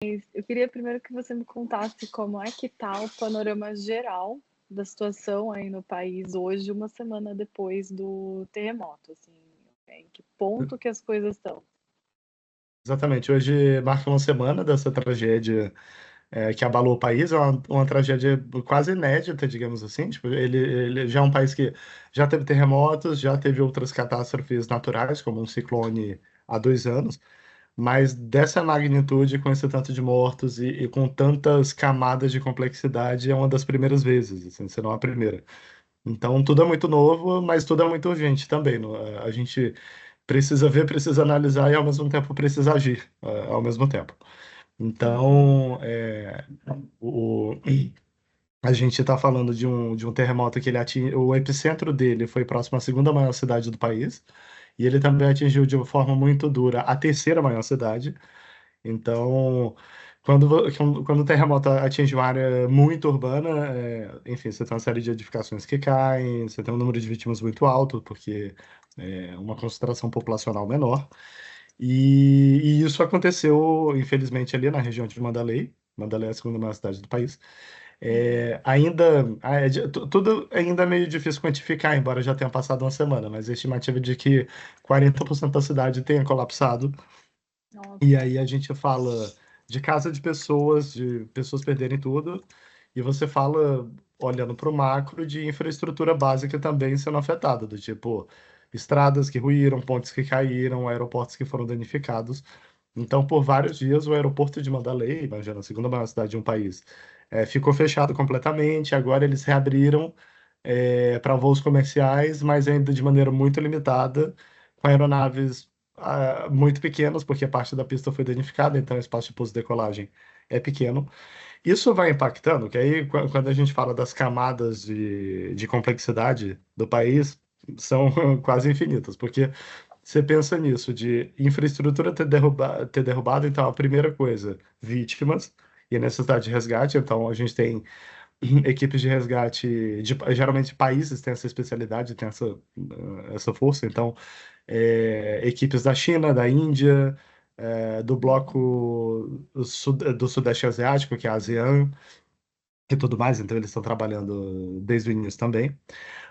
Eu queria primeiro que você me contasse como é que tá o panorama geral da situação aí no país hoje, uma semana depois do terremoto, assim, em que ponto que as coisas estão? Exatamente. Hoje marca uma semana dessa tragédia que abalou o país. É uma tragédia quase inédita, digamos assim. Tipo, ele já é um país que já teve terremotos, já teve outras catástrofes naturais, como um ciclone há 2 anos, mas dessa magnitude, com esse tanto de mortos e com tantas camadas de complexidade, é uma das primeiras vezes, assim, se não a primeira. Então, tudo é muito novo, mas tudo é muito urgente também. A gente precisa ver, precisa analisar e, ao mesmo tempo, precisa agir, ao mesmo tempo. Uhum. Então, o, a gente está falando de um terremoto que ele o epicentro dele foi próximo à segunda maior cidade do país, e ele também atingiu de forma muito dura a terceira maior cidade. Então, quando o terremoto atinge uma área muito urbana, enfim, você tem uma série de edificações que caem, você tem um número de vítimas muito alto, porque é uma concentração populacional menor. E isso aconteceu, infelizmente, ali na região de Mandalay. Mandalay é a segunda maior cidade do país. Uhum. Tudo ainda é meio difícil quantificar, embora já tenha passado uma semana, mas a estimativa é de que 40% da cidade tenha colapsado. E Nossa. aí a gente fala de casa de pessoas perderem tudo, e você fala, olhando para o macro, de infraestrutura básica também sendo afetada, do tipo estradas que ruíram, pontes que caíram, aeroportos que foram danificados. Então, por vários dias, o aeroporto de Mandalay, imagina, a segunda maior cidade de um país, ficou fechado completamente. Agora eles reabriram para voos comerciais, mas ainda de maneira muito limitada, com aeronaves muito pequenas, porque parte da pista foi danificada, então o espaço de pouso e decolagem é pequeno. Isso vai impactando, que aí quando a gente fala das camadas de complexidade do país, são quase infinitas, porque você pensa nisso, de infraestrutura ter derrubado, então a primeira coisa, vítimas e a necessidade de resgate, então a gente tem equipes de resgate, geralmente países têm essa especialidade, têm essa força, então equipes da China, da Índia, do Uhum. bloco do Sudeste Asiático, que é a ASEAN, e tudo mais, então eles estão trabalhando desde o início também.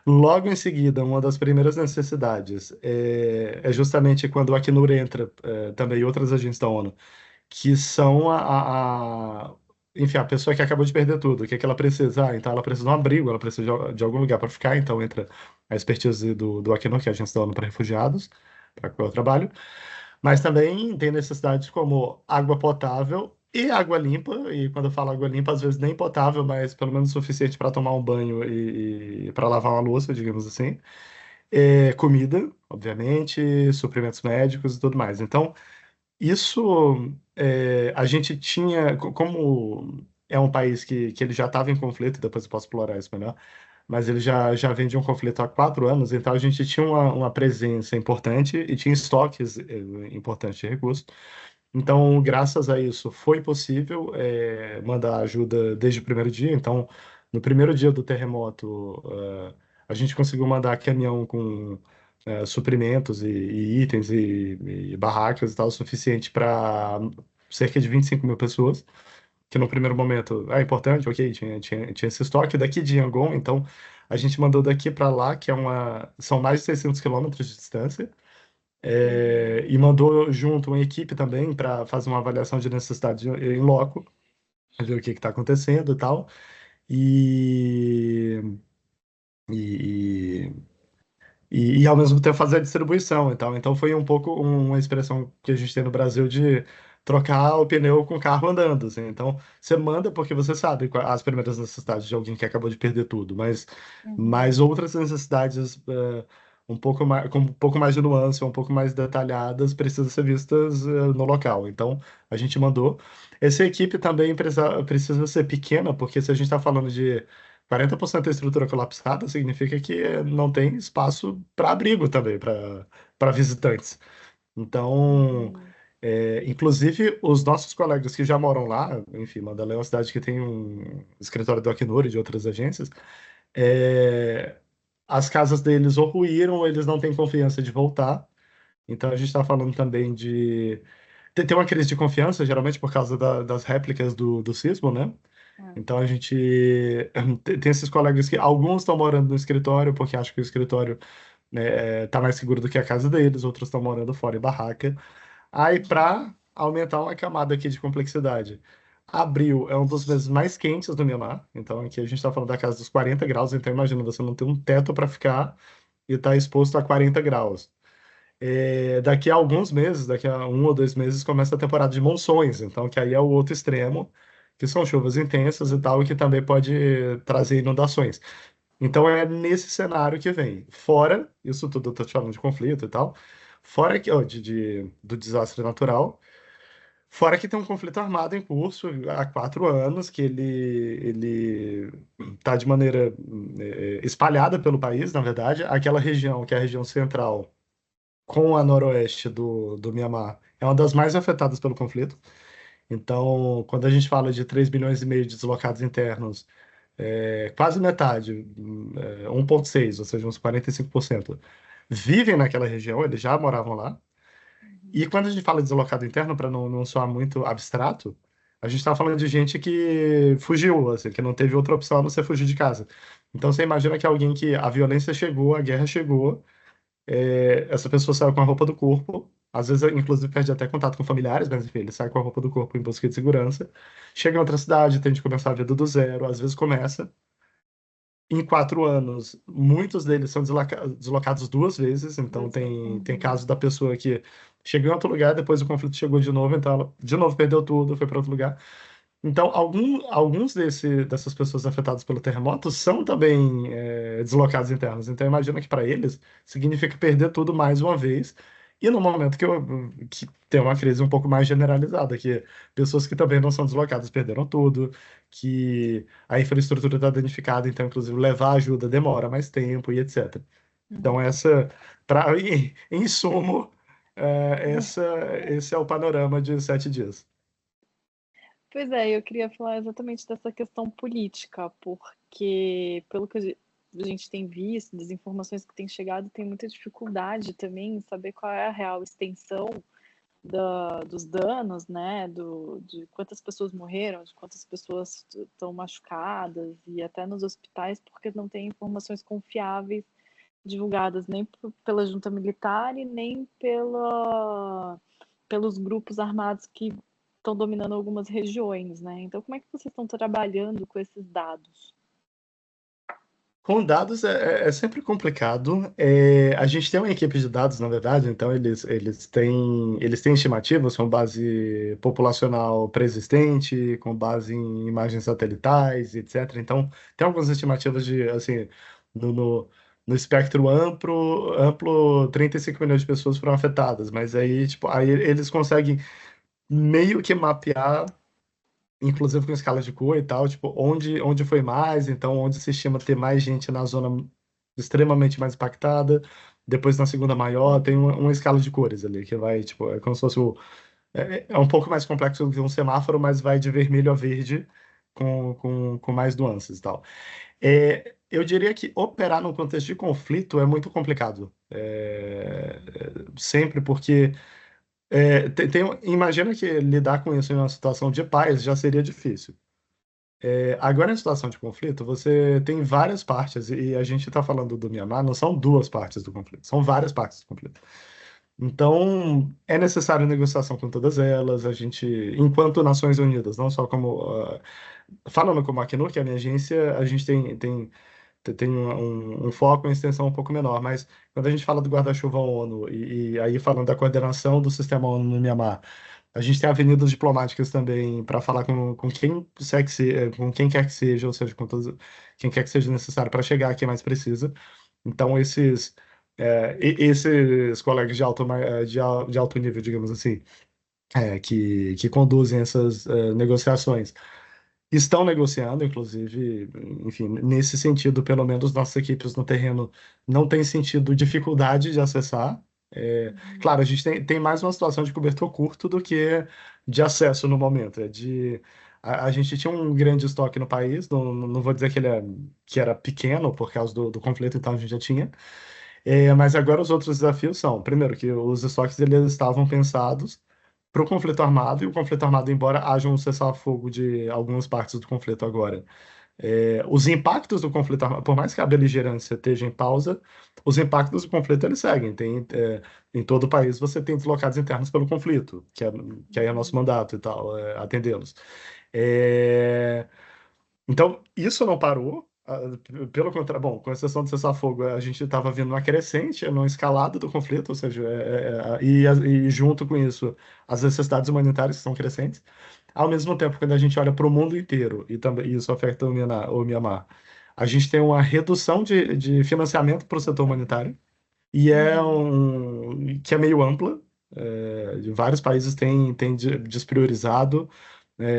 Logo em seguida, uma das primeiras necessidades é justamente quando o Acnur entra, também, e outras agências da ONU, que são enfim, a pessoa que acabou de perder tudo. O que é que ela precisa? Então ela precisa de um abrigo, ela precisa de algum lugar para ficar, então entra a expertise do Acnur, que é a agência da ONU para refugiados, para qual eu trabalho, mas também tem necessidades como água potável e água limpa, e quando eu falo água limpa, às vezes nem potável, mas pelo menos o suficiente para tomar um banho e para lavar uma louça, digamos assim. Comida, obviamente, suprimentos médicos e tudo mais. Então, isso a gente tinha, como é um país que ele já estava em conflito, depois eu posso explorar isso melhor, mas ele já vem de um conflito há 4 anos, então a gente tinha uma presença importante e tinha estoques importantes de recursos. Então, graças a isso, foi possível mandar ajuda desde o primeiro dia. Então, no primeiro dia do terremoto, a gente conseguiu mandar caminhão com suprimentos e itens e barracas e tal, o suficiente para cerca de 25 mil pessoas, que no primeiro momento é importante, ok, tinha esse estoque daqui de Yangon, então a gente mandou daqui para lá, são mais de 600 quilômetros de distância, Uhum. e mandou junto uma equipe também para fazer uma avaliação de necessidade em loco, ver o que está acontecendo e tal. E, e, e ao mesmo tempo fazer a distribuição e tal. Então foi um pouco uma expressão que a gente tem no Brasil de trocar o pneu com o carro andando, assim. Então você manda porque você sabe as primeiras necessidades de alguém que acabou de perder tudo, mas Uhum. outras necessidades um pouco mais, com um pouco mais de nuance, um pouco mais detalhadas, precisam ser vistas no local. Então a gente mandou. Essa equipe também precisa ser pequena, porque se a gente está falando de 40% da estrutura colapsada, significa que não tem espaço para abrigo também, para visitantes. Então, Uhum. inclusive, os nossos colegas que já moram lá, enfim, Mandalé é uma cidade que tem um escritório do Acnur e de outras agências, é, as casas deles ou ruíram ou eles não têm confiança de voltar. Então, a gente está falando também de tem uma crise de confiança, geralmente por causa das réplicas do sismo, né? É. Então a gente tem esses colegas que alguns estão morando no escritório porque acham que o escritório, né, tá mais seguro do que a casa deles, outros estão morando fora em barraca. Aí, Uhum. para aumentar uma camada aqui de complexidade, abril é um dos meses mais quentes do Mianmar. Então aqui a gente está falando da casa dos 40 graus, então imagina você não ter um teto para ficar e estar exposto a 40 graus. Daqui a alguns meses, daqui a 1 ou 2 meses, começa a temporada de monções, então que aí é o outro extremo, que são chuvas intensas e tal, e que também pode trazer inundações. Então é nesse cenário que vem. Fora, isso tudo eu tô te falando de conflito e tal, fora que, ó, do desastre natural, fora que tem um conflito armado em curso há 4 anos, que ele está de maneira espalhada pelo país, na verdade. Aquela região, que é a região central, com a noroeste do Mianmar, é uma das mais afetadas pelo conflito. Então, quando a gente fala de 3,5 bilhões de deslocados internos, quase metade, 1,6, ou seja, uns 45%, vivem naquela região, eles já moravam lá. Uhum. E quando a gente fala de deslocado interno, para não soar muito abstrato, a gente está falando de gente que fugiu, assim, que não teve outra opção a não ser fugir de casa. Então você imagina que alguém que a violência chegou, a guerra chegou, essa pessoa saiu com a roupa do corpo, às vezes, inclusive, perde até contato com familiares, mas enfim, ele sai com a roupa do corpo em busca de segurança, chega em outra cidade, tem de começar a vida do zero, às vezes começa. Em 4 anos, muitos deles são deslocados 2 vezes, então tem Uhum. casos da pessoa que chegou em outro lugar, depois o conflito chegou de novo, então ela de novo perdeu tudo, foi para outro lugar. Então, alguns dessas pessoas afetadas pelo terremoto são também deslocados internos. Então, imagina que para eles significa perder tudo mais uma vez. E no momento que tem uma crise um pouco mais generalizada, que pessoas que também não são deslocadas perderam tudo, que a infraestrutura está danificada, então, inclusive, levar ajuda demora mais tempo e etc. Então, Uhum. em sumo, esse é o panorama de 7 dias. Pois é, eu queria falar exatamente dessa questão política, porque pelo que a gente tem visto, das informações que têm chegado, tem muita dificuldade também em saber qual é a real extensão dos danos, né? De quantas pessoas morreram, de quantas pessoas estão machucadas e até nos hospitais, porque não tem informações confiáveis divulgadas nem pela junta militar e nem pelos grupos armados que estão dominando algumas regiões, né? Então, como é que vocês estão trabalhando com esses dados? Com dados é sempre complicado. A gente tem uma equipe de dados, na verdade, então eles têm estimativas com base populacional pré-existente, com base em imagens satelitais, etc. Então, tem algumas estimativas de, assim, no, no, no espectro amplo, 35 milhões de pessoas foram afetadas, mas aí, tipo, aí eles conseguem meio que mapear, inclusive com escala de cor e tal, tipo, onde foi mais, então onde se estima ter mais gente na zona extremamente mais impactada, depois na segunda maior, tem Uhum. uma escala de cores ali, que vai, tipo, é como se fosse é um pouco mais complexo do que um semáforo, mas vai de vermelho a verde com mais nuances e tal. Eu diria que operar num contexto de conflito é muito complicado. Sempre porque imagina que lidar com isso em uma situação de paz já seria difícil. Agora, em situação de conflito, você tem várias partes, e a gente está falando do Myanmar, não são duas partes do conflito, são várias partes do conflito. Então, é necessário negociação com todas elas, a gente, enquanto Nações Unidas, não só como, falando como a Acnur, que é a minha agência, a gente tem um foco em extensão um pouco menor, mas quando a gente fala do guarda-chuva ONU, e aí falando da coordenação do sistema ONU no Myanmar, a gente tem avenidas diplomáticas também para falar com quem com quem quer que seja, ou seja, quem quer que seja necessário para chegar a quem mais precisa. Então, esses colegas de alto nível, digamos assim, que conduzem essas negociações, estão negociando, inclusive, enfim, nesse sentido, pelo menos nossas equipes no terreno não têm sentido dificuldade de acessar. Uhum. Claro, a gente tem mais uma situação de cobertor curto do que de acesso no momento. A gente tinha um grande estoque no país, não vou dizer que era pequeno por causa do conflito, então a gente já tinha. Mas agora os outros desafios são, primeiro, que os estoques eles estavam pensados para o conflito armado, e o conflito armado, embora haja um cessar-fogo de algumas partes do conflito agora, os impactos do conflito armado, por mais que a beligerância esteja em pausa, os impactos do conflito eles seguem. Em todo o país você tem deslocados internos pelo conflito, que aí é nosso mandato e tal, atendê-los. É, então, isso não parou. Pelo contrário, bom, com exceção do cessar-fogo, a gente estava vendo uma crescente, uma escalada do conflito, ou seja, e junto com isso, as necessidades humanitárias que são crescentes. Ao mesmo tempo, quando a gente olha para o mundo inteiro, e também isso afeta o Myanmar, a gente tem uma redução de financiamento para o setor humanitário, e Uhum. que é meio ampla. Vários países têm despriorizado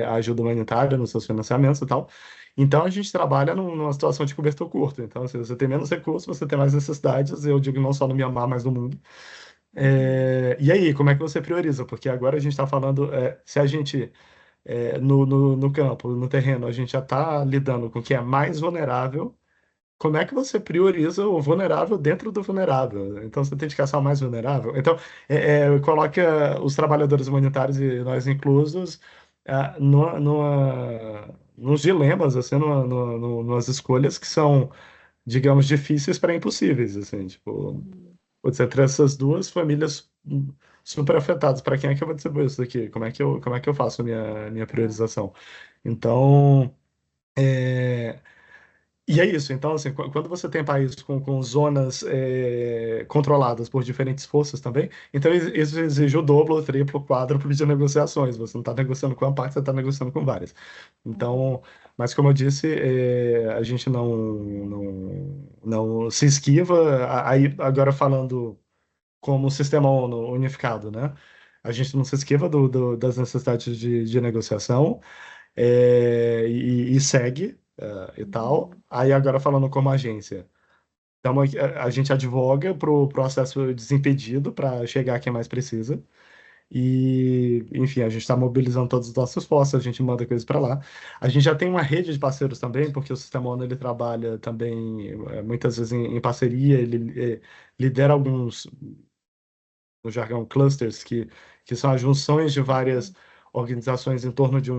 a ajuda humanitária nos seus financiamentos e tal. Então a gente trabalha numa situação de cobertor curto. Então, se você tem menos recursos, você tem mais necessidades, eu digo não só no Myanmar, mas no mundo. Uhum. E aí, como é que você prioriza? Porque agora a gente está falando, se a gente, no campo, no terreno, a gente já está lidando com o que é mais vulnerável, como é que você prioriza o vulnerável dentro do vulnerável? Então, você tem que caçar o mais vulnerável. Então, coloca os trabalhadores humanitários e nós inclusos nos dilemas, assim, numas escolhas que são, digamos, difíceis para impossíveis, assim, tipo, Uhum. putz, entre essas duas famílias super afetadas, para quem é que eu vou distribuir isso daqui? Como é que eu faço a minha É. priorização? Então, e é isso. Então, assim, quando você tem países com zonas controladas por diferentes forças também, então isso exige o dobro, o triplo, o quádruplo de negociações. Você não está negociando com uma parte, você está negociando com várias. Uhum. Então, mas como eu disse, a gente não se esquiva. Aí, agora falando como sistema ONU unificado, né? A gente não se esquiva das necessidades de negociação e segue e tal. Uhum. Aí agora falando como agência. Então a gente advoga para o processo desimpedido para chegar a quem mais precisa. E, enfim, a gente está mobilizando todos os nossos esforços, a gente manda coisas para lá. A gente já tem uma rede de parceiros também, porque o Sistema ONU ele trabalha também muitas vezes em parceria, ele lidera alguns, no jargão, clusters, que são as junções de várias Uhum. organizações em torno de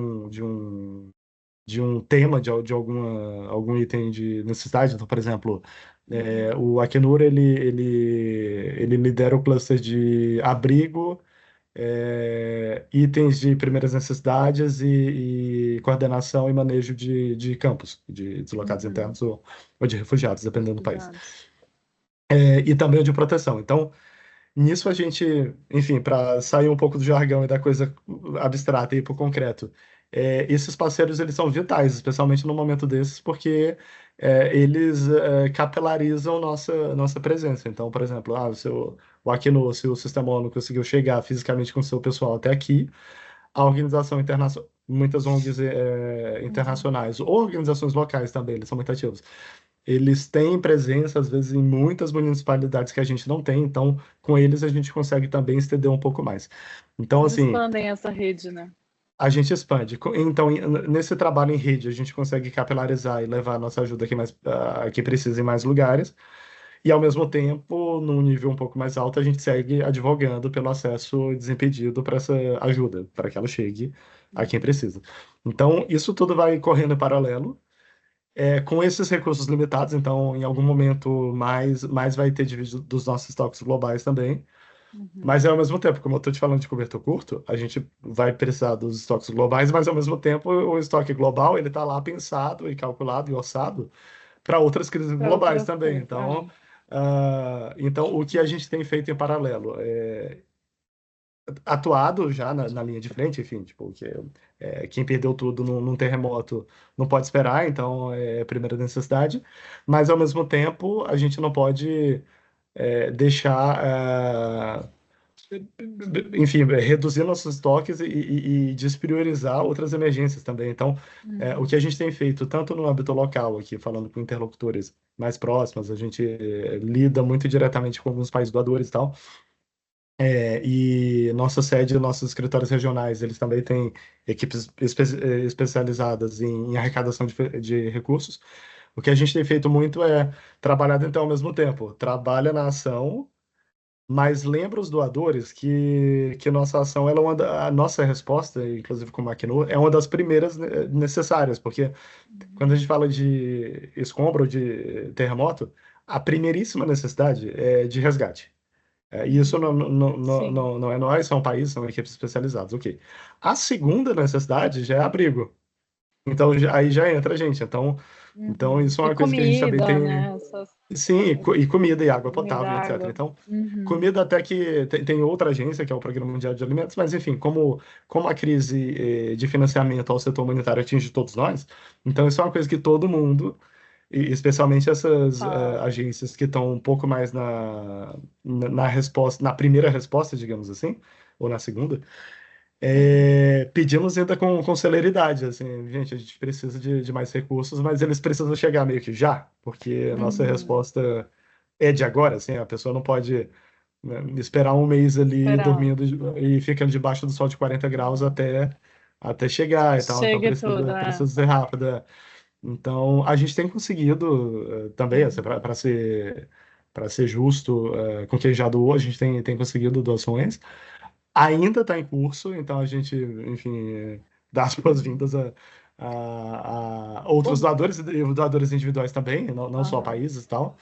um tema, de algum item de necessidade. Então, por exemplo, Uhum. o Acnur, ele lidera o cluster de abrigo, itens de primeiras necessidades e coordenação e manejo de campos, de deslocados Uhum. internos ou de refugiados, dependendo do país. Refugiados. E também o de proteção. Então, nisso a gente, enfim, para sair um pouco do jargão e da coisa abstrata e ir para o concreto, esses parceiros eles são vitais, especialmente no momento desses, porque eles capilarizam nossa presença. Então, por exemplo, o Acnur, se o Sistema ONU conseguiu chegar fisicamente com o seu pessoal até aqui, a organização internacional, muitas ONGs Uhum. internacionais, ou organizações locais também, eles são muito ativos. Eles têm presença, às vezes, em muitas municipalidades que a gente não tem, então, com eles, a gente consegue também estender um pouco mais. Então, Vocês assim, expandem essa rede, né? a gente expande. Então, nesse trabalho em rede, a gente consegue capilarizar e levar a nossa ajuda a quem precisa em mais lugares, e, ao mesmo tempo, num nível um pouco mais alto, a gente segue advogando pelo acesso desimpedido para essa ajuda, para que ela chegue a quem Uhum. precisa. Então, isso tudo vai correndo em paralelo. Com esses recursos limitados, então, em algum momento, mais vai ter dos nossos estoques globais também. Uhum. Mas, ao mesmo tempo, como eu estou te falando de cobertor curto, a gente vai precisar dos estoques globais, mas, ao mesmo tempo, o estoque global ele está lá pensado e calculado e orçado para outras crises Para globais outras também. coisas. Então, o que a gente tem feito em paralelo? Atuado já na linha de frente, enfim, tipo, quem perdeu tudo num terremoto não pode esperar, então é primeira necessidade, mas ao mesmo tempo a gente não pode deixar, enfim, reduzir nossos estoques e despriorizar outras emergências também. Então, o que Uhum. a gente tem feito, tanto no âmbito local, aqui, falando com interlocutores mais próximos, a gente lida muito diretamente com alguns países doadores e tal. E nossa sede, nossos escritórios regionais, eles também têm equipes especializadas em arrecadação de recursos. O que a gente tem feito muito é trabalhar então ao mesmo tempo. Trabalha na ação, mas lembra os doadores que nossa ação, ela é a nossa resposta, inclusive com o Acnur, é uma das primeiras necessárias, porque quando a gente fala de escombro, de terremoto, a primeiríssima necessidade é de resgate. E isso Uhum. Sim. não é nós, são países, são equipes especializadas, ok. A segunda necessidade já é abrigo. Então aí já entra a gente. Então Uhum. isso é E uma coisa que a gente também comida, tem. né? Essas, Sim, e comida e água comida, potável, etc. água. Então, Uhum. comida até que tem outra agência, que é o Programa Mundial de Alimentos, mas enfim, como a crise de financiamento ao setor humanitário atinge todos nós, então isso é uma coisa que todo mundo, e especialmente essas Tá. agências que estão um pouco mais na resposta, na primeira resposta, digamos assim, ou na segunda, Uhum. pedimos ainda com celeridade, assim, gente, a gente precisa de mais recursos, mas eles precisam chegar meio que já, porque a nossa Uhum. resposta é de agora, assim, a pessoa não pode, né, esperar um mês ali Esperar. dormindo e ficando debaixo do sol de 40 graus até chegar e tal, então Chegue tudo, precisa é. ser rápido. Então, a gente tem conseguido também, assim, Uhum. para ser justo com quem já doou, a gente tem conseguido doações. Ainda está em curso, então a gente, enfim, dá as Uhum. boas-vindas a outros O- doadores e doadores individuais também, não só Aham. países e tal.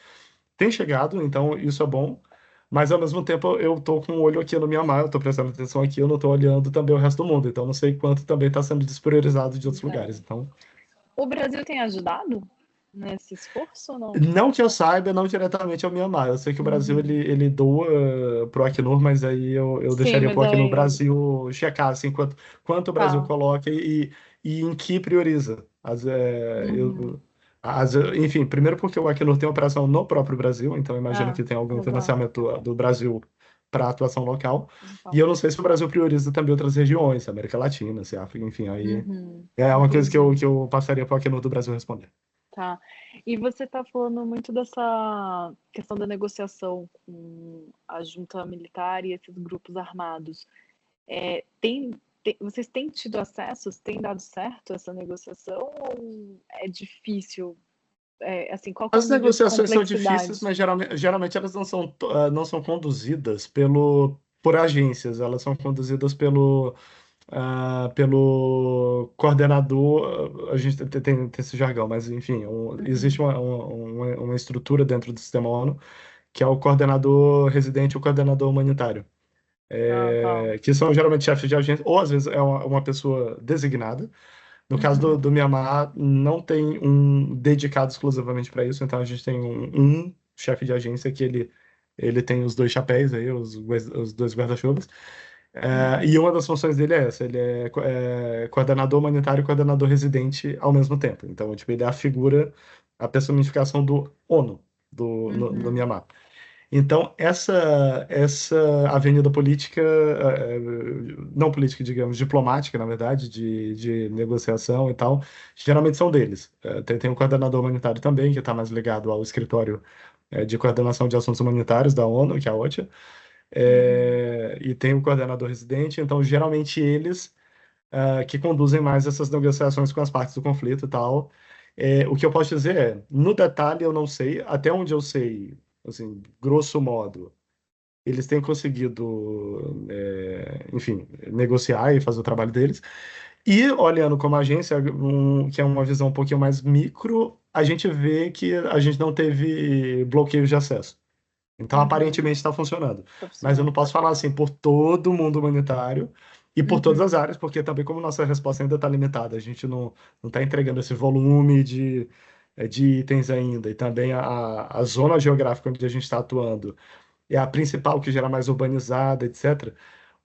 Tem chegado, então isso é bom, mas ao mesmo tempo eu tô com o olho aqui no Mianmar, eu tô prestando atenção aqui, eu não tô olhando também o resto do mundo, então não sei quanto também está sendo despriorizado de outros lugares. É. Então, O Brasil tem ajudado nesse esforço ou não? não que eu saiba, não diretamente ao Mianmar. Eu sei que o Brasil Uhum. ele doa pro Acnur, mas aí eu Sim, deixaria mas pro Acnur aí. Brasil checar assim, quanto o Brasil Tá. coloca e em que prioriza. Uhum. Enfim, primeiro porque o Acnur tem operação no próprio Brasil, então eu imagino É, que tem algum exato. financiamento do Brasil para atuação local. E Então. eu não sei se o Brasil prioriza também outras regiões, se América Latina, se África, enfim, aí Uhum. é uma coisa que Entendi. que eu passaria para o Acnur do Brasil responder. Tá. E você está falando muito dessa questão da negociação com a junta militar e esses grupos armados. Vocês têm tido acessos? Tem dado certo essa negociação ou é difícil? Assim, qual que é o As nível de negociações são difíceis, complexidade? mas geralmente elas não são conduzidas por agências, elas são conduzidas pelo coordenador. A gente tem esse jargão, mas enfim, existe Uhum. uma estrutura dentro do sistema ONU que é o coordenador residente e o coordenador humanitário, Ah, tá. que são geralmente chefes de agência, ou às vezes é uma pessoa designada. No caso Uhum. do Mianmar, não tem um dedicado exclusivamente para isso, então a gente tem um chefe de agência que ele tem os dois chapéus aí, os dois guarda-chuvas. E Uhum. uma das funções dele é essa, ele é coordenador humanitário e coordenador residente ao mesmo tempo. Então, tipo, ele é a personificação do ONU, do Uhum. Mianmar. Então, essa avenida política, não política, digamos, diplomática, na verdade, de negociação e tal, geralmente são deles. Tem um coordenador humanitário também, que está mais ligado ao escritório, de coordenação de assuntos humanitários da ONU, que é a OCHA, Uhum. e tem o coordenador residente, então, geralmente, eles que conduzem mais essas negociações com as partes do conflito e tal. O que eu posso dizer no detalhe, eu não sei, até onde eu sei, assim, grosso modo, eles têm conseguido, enfim, negociar e fazer o trabalho deles. E olhando como agência, que é uma visão um pouquinho mais micro, a gente vê que a gente não teve bloqueio de acesso. Então, Uhum. aparentemente está funcionando. Tá Mas eu não funcionando. posso falar assim por todo mundo humanitário e por todas as Uhum. áreas, porque também como nossa resposta ainda está limitada, a gente não está entregando esse volume de itens ainda. E também a zona geográfica onde a gente está atuando é a principal que gera mais urbanizada, etc.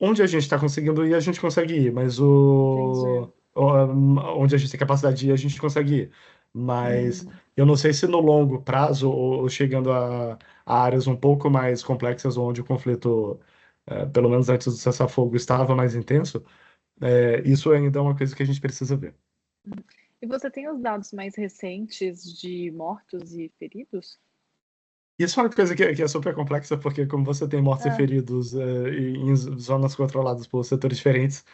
Onde a gente está conseguindo ir, a gente consegue ir, mas Entendi. onde a gente tem capacidade de ir, a gente consegue ir. Mas Uhum. eu não sei se no longo prazo, ou chegando a áreas um pouco mais complexas, onde o conflito, pelo menos antes do cessar-fogo, estava mais intenso, isso ainda é uma coisa que a gente precisa ver. E você tem os dados mais recentes de mortos e feridos? Isso é uma coisa que é super complexa, porque como você tem mortos e É, feridos em zonas controladas por setores diferentes,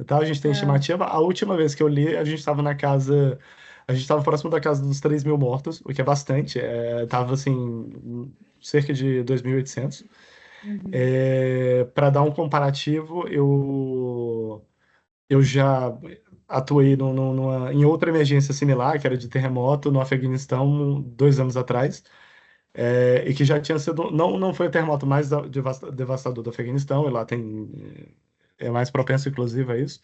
tá? A gente tem é. estimativa. A última vez que eu li, a gente estava próximo da casa dos 3 mil mortos, o que é bastante. Tava assim, cerca de 2.800. Uhum. Para dar um comparativo, eu já atuei em outra emergência similar, que era de terremoto, no Afeganistão, 2 anos atrás, e que já tinha sido. Não foi o terremoto mais devastador do Afeganistão, e lá tem. É mais propenso, inclusive, a isso.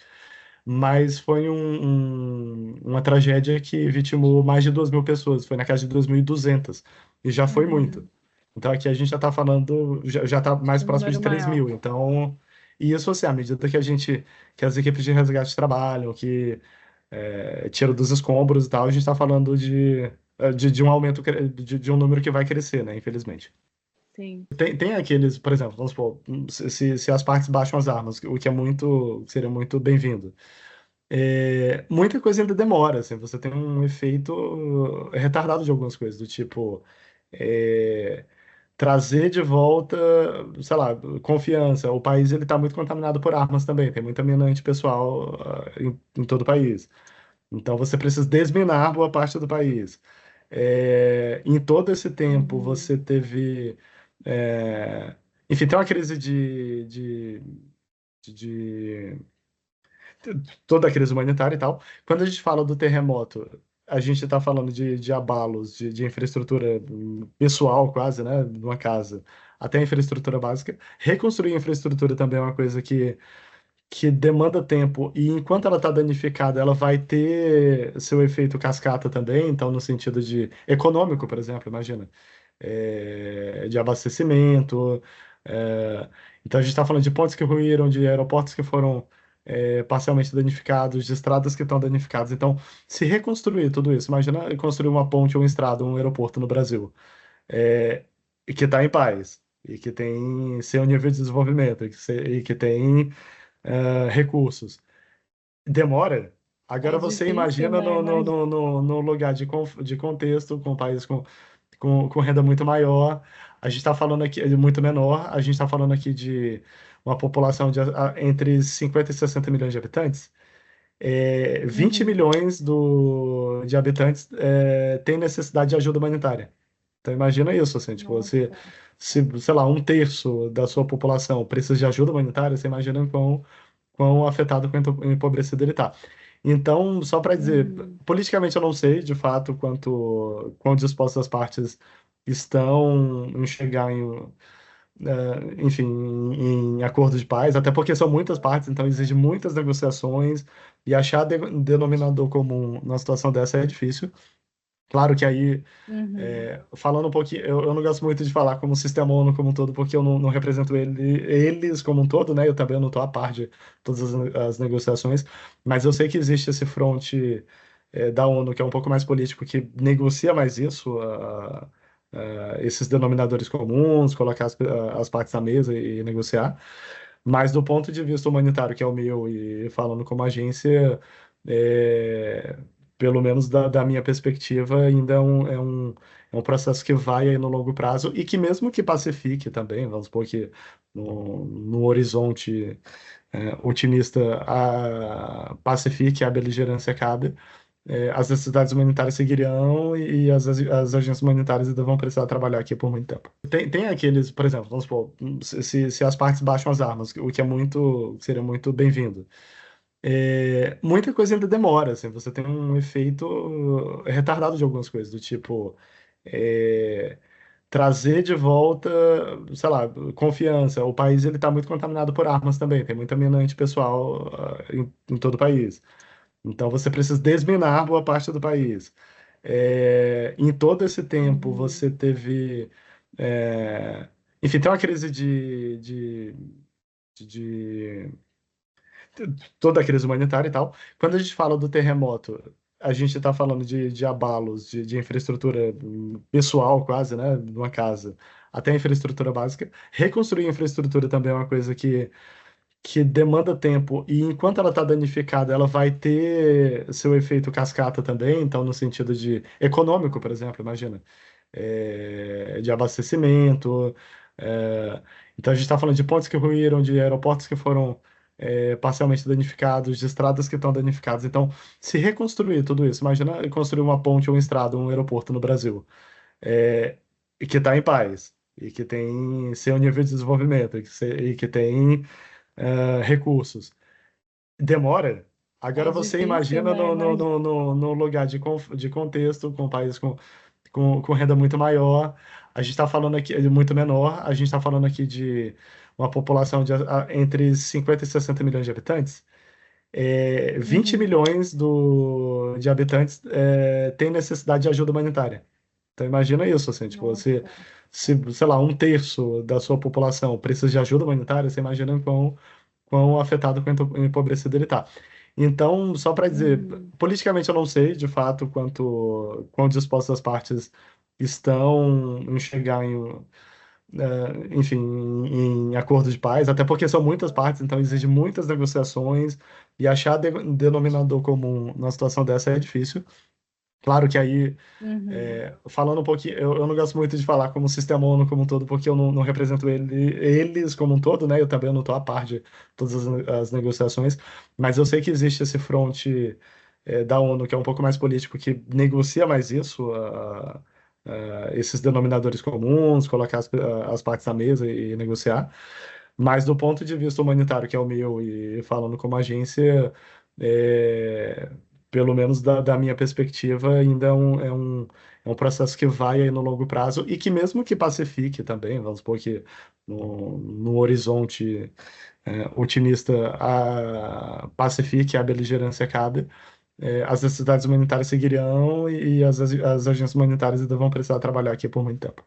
Mas foi uma tragédia que vitimou mais de 2.000 pessoas, foi na casa de 2.200, e já foi muito. Uhum. Então aqui a gente já está falando, já está mais Um próximo de número 3 maior. mil. Então, e isso assim, à medida que as equipes de resgate trabalham, que tiram dos escombros e tal, a gente está falando de um aumento, de um número que vai crescer, né, infelizmente. Sim. Tem aqueles, por exemplo, vamos supor, se as partes baixam as armas, o que seria muito bem-vindo. Muita coisa ainda demora, assim, você tem um efeito retardado de algumas coisas, do tipo, é, trazer de volta, sei lá, confiança. O país ele está muito contaminado por armas também, tem muita mina antipessoal em todo o país. Então você precisa desminar boa parte do país. Em todo esse tempo Uhum. você teve, enfim, tem uma crise de toda a crise humanitária e tal. Quando a gente fala do terremoto, a gente está falando de abalos, de infraestrutura pessoal, quase, né, de uma casa, até a infraestrutura básica. Reconstruir a infraestrutura também é uma coisa que demanda tempo, e enquanto ela está danificada, ela vai ter seu efeito cascata também, então, no sentido de econômico, por exemplo, imagina, de abastecimento. é, então, a gente está falando de pontes que ruíram, de aeroportos que foram parcialmente danificados, de estradas que estão danificadas. Então, se reconstruir tudo isso, imagina construir uma ponte, uma estrada, um aeroporto no Brasil, e que está em paz, e que tem seu nível de desenvolvimento, e que tem recursos. Demora. É Agora você difícil, imagina né? Imagina. no lugar de contexto, com um país com renda muito maior. A gente está falando aqui, muito menor, a gente está falando aqui de uma população entre 50 e 60 milhões de habitantes. 20 Uhum. milhões de habitantes têm necessidade de ajuda humanitária. Então imagina isso, assim, tipo, Nossa. se, sei lá, um terço da sua população precisa de ajuda humanitária, você imagina quão afetado, quão empobrecido ele está. Então, só para dizer, Uhum. politicamente eu não sei, de fato, quão dispostas as partes estão em chegar enfim, em acordo de paz, até porque são muitas partes, então exige muitas negociações, e achar denominador comum numa situação dessa é difícil. Claro que aí Uhum. falando um pouquinho, eu não gosto muito de falar como sistema ONU como um todo, porque eu não represento eles como um todo, né? Eu também não estou a par de todas as negociações, mas eu sei que existe esse fronte da ONU, que é um pouco mais político, que negocia mais isso, esses denominadores comuns, colocar as partes na mesa e negociar. Mas do ponto de vista humanitário, que é o meu, e falando como agência, é, pelo menos da minha perspectiva, ainda é um processo que vai aí no longo prazo, e que mesmo que pacifique também, vamos supor que no horizonte otimista pacifique, a beligerância acabe, as necessidades humanitárias seguirão, e as agências humanitárias ainda vão precisar trabalhar aqui por muito tempo. Tem aqueles, por exemplo, vamos supor, se as partes baixam as armas, o que seria muito bem-vindo. Muita coisa ainda demora, assim, você tem um efeito retardado de algumas coisas, do tipo, é, trazer de volta, sei lá, confiança. O país ele está muito contaminado por armas também, tem muita mina antipessoal em todo o país. Então você precisa desminar boa parte do país. Em todo esse tempo Uhum. você teve, enfim, tem uma crise de toda a crise humanitária e tal. Quando a gente fala do terremoto, a gente está falando de abalos, de infraestrutura pessoal, quase, né, de uma casa, até a infraestrutura básica. Reconstruir a infraestrutura também é uma coisa que demanda tempo, e enquanto ela está danificada, ela vai ter seu efeito cascata também, então, no sentido de econômico, por exemplo, imagina, de abastecimento. Então, a gente está falando de pontes que ruíram, de aeroportos que foram parcialmente danificados, de estradas que estão danificadas. Então, se reconstruir tudo isso, imagina construir uma ponte, uma estrada, um aeroporto no Brasil, que está em paz. e que tem seu nível de desenvolvimento, e que tem recursos. Demora. É Agora você difícil, imagina né? Imagina. no lugar de contexto, com um país com renda muito maior. A gente está falando aqui de muito menor. A gente está falando aqui de uma população de entre 50 e 60 milhões de habitantes. 20 Uhum. milhões de habitantes têm necessidade de ajuda humanitária. Então imagina isso, assim, tipo, você, Nossa. se, sei lá, um terço da sua população precisa de ajuda humanitária, você imagina quão afetado, quão empobrecido ele está. Então, só para dizer, Uhum. politicamente eu não sei, de fato, quão dispostas as partes estão em chegar enfim, em acordo de paz, até porque são muitas partes, então exige muitas negociações, e achar denominador comum numa situação dessa é difícil. Claro que aí Uhum. falando um pouquinho, eu não gosto muito de falar como sistema ONU como um todo, porque eu não represento eles como um todo, né? Eu também não estou a par de todas as negociações, mas eu sei que existe esse fronte da ONU, que é um pouco mais político, que negocia mais isso, esses denominadores comuns, colocar as partes na mesa e negociar. Mas do ponto de vista humanitário, que é o meu, e falando como agência, é, pelo menos da minha perspectiva, ainda é um processo que vai aí no longo prazo e que mesmo que pacifique também, vamos supor que no horizonte otimista pacifique, a beligerância acabe, as necessidades humanitárias seguirão e as agências humanitárias ainda vão precisar trabalhar aqui por muito tempo.